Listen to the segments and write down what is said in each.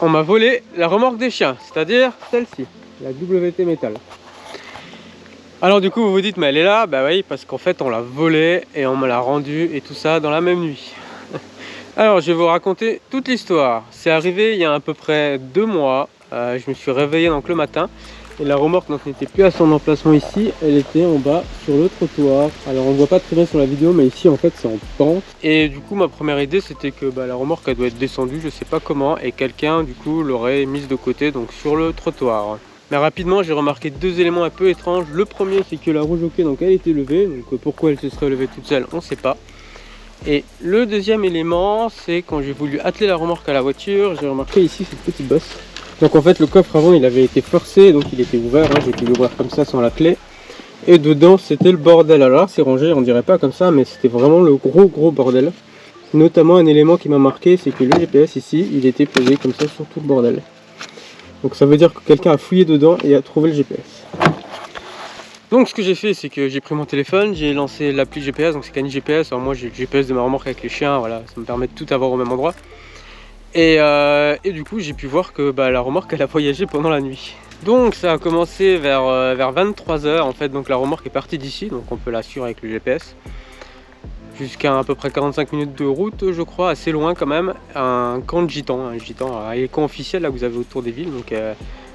On m'a volé la remorque des chiens, c'est-à-dire celle-ci, la WT Metal. Alors du coup vous vous dites mais elle est là, bah oui parce qu'en fait on l'a volée et on me l'a rendue et tout ça dans la même nuit. Alors je vais vous raconter toute l'histoire. C'est arrivé il y a à peu près 2 mois, je me suis réveillé donc le matin et la remorque n'était plus à son emplacement ici, elle était en bas sur le trottoir. Alors on ne voit pas très bien sur la vidéo mais ici en fait c'est en pente. Et du coup ma première idée c'était que la remorque elle doit être descendue, je sais pas comment, et quelqu'un du coup l'aurait mise de côté donc sur le trottoir. Mais rapidement j'ai remarqué 2 éléments un peu étranges. Le premier c'est que la rouge hockey donc elle était levée, donc pourquoi elle se serait levée toute seule on ne sait pas. Et le deuxième élément c'est quand j'ai voulu atteler la remorque à la voiture, j'ai remarqué ici cette petite bosse. Donc en fait le coffre avant il avait été forcé, donc il était ouvert, hein, j'ai pu l'ouvrir comme ça sans la clé. Et dedans c'était le bordel. Alors c'est rangé, on dirait pas comme ça, mais c'était vraiment le gros bordel. Notamment un élément qui m'a marqué, c'est que le GPS ici il était posé comme ça sur tout le bordel. Donc ça veut dire que quelqu'un a fouillé dedans et a trouvé le GPS. Donc ce que j'ai fait c'est que j'ai pris mon téléphone, j'ai lancé l'appli GPS, donc c'est Cani GPS. Alors moi j'ai le GPS de ma remorque avec les chiens, voilà, ça me permet de tout avoir au même endroit. Et du coup j'ai pu voir que la remorque elle a voyagé pendant la nuit. Donc ça a commencé vers 23 h en fait, donc la remorque est partie d'ici, donc on peut la suivre avec le GPS. Jusqu'à peu près 45 minutes de route je crois, assez loin quand même, un camp de gitans, un camp officiel là que vous avez autour des villes. Donc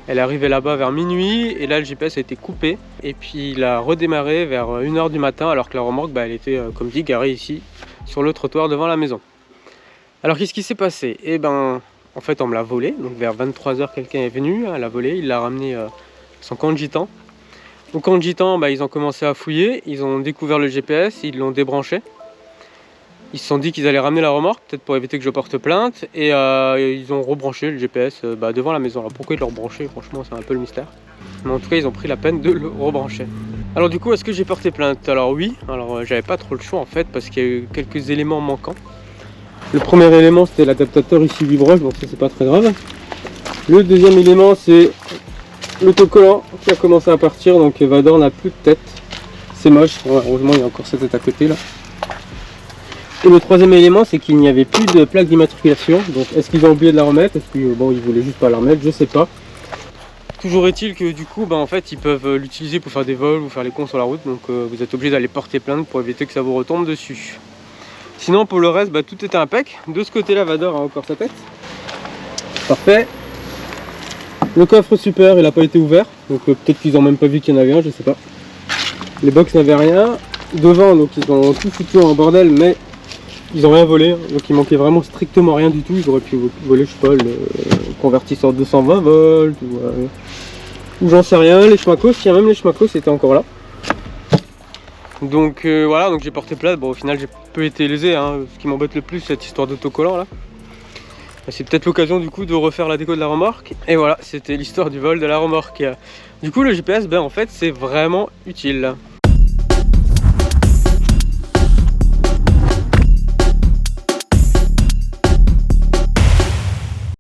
elle est arrivée là-bas vers minuit et là le GPS a été coupé. Et puis il a redémarré vers 1 h du matin alors que la remorque elle était comme dit garée ici sur le trottoir devant la maison. Alors qu'est-ce qui s'est passé? Eh ben en fait on me l'a volé, donc vers 23 h quelqu'un est venu, l'a volé, il l'a ramené à son camp de gitans. Au camp de gitans ils ont commencé à fouiller, ils ont découvert le GPS, ils l'ont débranché. Ils se sont dit qu'ils allaient ramener la remorque, peut-être pour éviter que je porte plainte, et ils ont rebranché le GPS devant la maison. Alors pourquoi ils l'ont rebranché, franchement c'est un peu le mystère. Mais en tout cas ils ont pris la peine de le rebrancher. Alors du coup est-ce que j'ai porté plainte? Alors oui, alors j'avais pas trop le choix en fait parce qu'il y a eu quelques éléments manquants. Le premier élément c'était l'adaptateur ici vibroche, donc ça c'est pas très grave. Le deuxième élément c'est l'autocollant qui a commencé à partir, donc Vador n'a plus de tête. C'est moche, heureusement il y a encore sa tête à côté là. Et le troisième élément c'est qu'il n'y avait plus de plaque d'immatriculation, donc est-ce qu'ils ont oublié de la remettre? Est-ce qu'ils voulaient juste pas la remettre? Je sais pas. Toujours est-il que du coup en fait ils peuvent l'utiliser pour faire des vols ou faire les cons sur la route, donc vous êtes obligé d'aller porter plainte pour éviter que ça vous retombe dessus. Sinon pour le reste tout était impec. De ce côté là Vador a encore sa tête. Parfait. Le coffre super il n'a pas été ouvert, donc peut-être qu'ils n'ont même pas vu qu'il y en avait un, je sais pas. Les box n'avaient rien. Devant donc ils ont tout foutu en bordel mais ils n'ont rien volé, donc il manquait vraiment strictement rien du tout. Ils auraient pu voler je sais pas le convertisseur 220 volts ou j'en sais rien, les schmackos, il y a même les schmackos étaient encore là. Donc voilà, donc j'ai porté plainte. Bon au final j'ai peu été lésé, hein. Ce qui m'embête le plus cette histoire d'autocollant là. C'est peut-être l'occasion du coup de refaire la déco de la remorque. Et voilà, c'était l'histoire du vol de la remorque. Du coup le GPS en fait c'est vraiment utile.